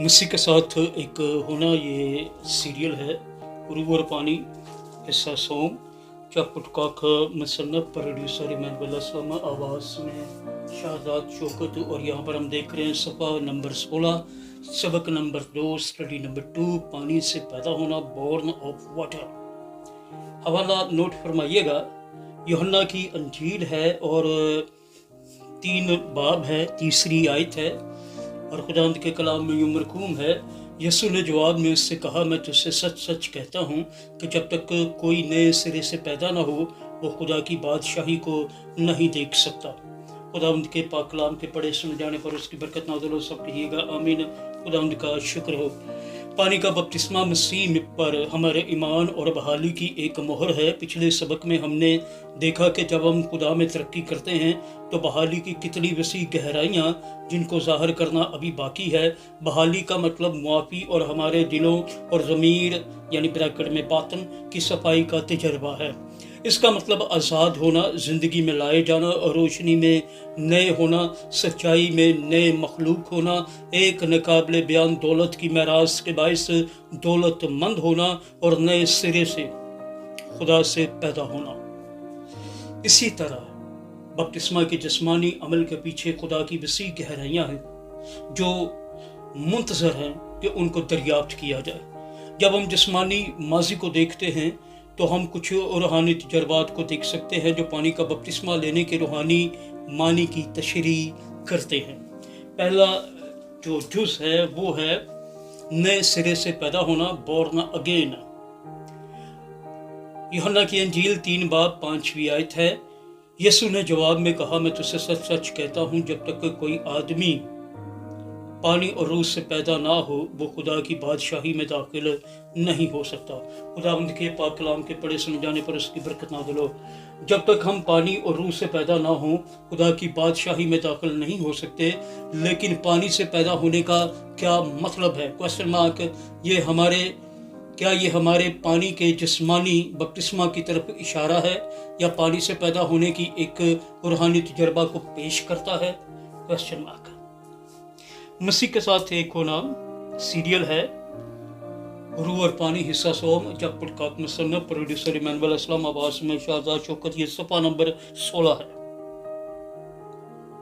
मसीह के साथ एक होना ये सीरियल है। रूह और पानी, हिस्सा सोम, चपुटकाक मुसन्नफ, प्रोड्यूसर इमानुएल असलम, आवाज़ में शाहजाद शौकत। और यहाँ पर हम देख रहे हैं सफ़ा नंबर 16, सबक नंबर 2, स्टडी नंबर 2, पानी से पैदा होना, बॉर्न ऑफ वाटर। हवाला नोट फरमाइएगा। यूहन्ना की अंजील है और 3 बाब है, तीसरी आयत है और खुदावंद के कलाम में यूं मरकूम है। यसू ने जवाब में उससे कहा, मैं तुझसे सच सच कहता हूँ कि जब तक कोई नए सिरे से पैदा ना हो वो खुदा की बादशाही को नहीं देख सकता। खुदावंद के पाक कलाम के पढ़े सुन जाने पर उसकी बरकत नाज़िल हो। सब कहिएगा आमीन। खुदावंद का शुक्र हो। पानी का बपतिस्मा मसीह पर हमारे ईमान और बहाली की एक मोहर है। पिछले सबक में हमने देखा कि जब हम खुदा में तरक्की करते हैं तो बहाली की कितनी वसी गहराइयाँ जिनको ज़ाहिर करना अभी बाकी है। बहाली का मतलब मुआफ़ी और हमारे दिलों और ज़मीर यानी ब्रैकेट में बातन की सफाई का तजर्बा है। इसका मतलब आज़ाद होना, ज़िंदगी में लाए जाना और रोशनी में नए होना, सच्चाई में नए मखलूक होना, एक नाकाबिले बयान दौलत की महराज के बायस दौलतमंद होना और नए सिरे से खुदा से पैदा होना। इसी तरह बपतिस्मा के जिस्मानी अमल के पीछे खुदा की वसी गहराइयाँ हैं जो मुंतज़र हैं कि उनको दरियाफ्त किया जाए। जब हम जिस्मानी माजी को देखते हैं तो हम कुछ रूहानी तजर्बात को देख सकते हैं जो पानी का बपतिस्मा लेने के रूहानी मानी की तशरीह करते हैं। पहला जो जुज़ है वो है नए सिरे से पैदा होना, बॉर्न अगेन। यूहन्ना की अंजील 3 बाब 5वीं आयत है। यसू ने जवाब में कहा, मैं तुझसे सच सच कहता हूँ जब तक कोई आदमी पानी और रूह से पैदा ना हो वो खुदा की बादशाही में दाखिल नहीं हो सकता। खुदावंद के पाक कलाम के पढ़े सुन जाने पर उसकी बरकत नाज़िल हो। जब तक हम पानी और रूह से पैदा ना हो खुदा की बादशाही में दाखिल नहीं हो सकते। लेकिन पानी से पैदा होने का क्या मतलब है? Question mark. क्या ये हमारे पानी के जिस्मानी बपतिस्मा की तरफ इशारा है या पानी से पैदा होने की एक रूहानी तजर्बा को पेश करता है? Question mark. मसीह के साथ एक होना सीरियल है। रूह और पानी, हिस्सा सोम, चपुटकाक मुसन्नफ, प्रोड्यूसर इमानुएल असलम, आवाज़ में शाहजाद शौकत। ये सफ़ा नंबर 16 है।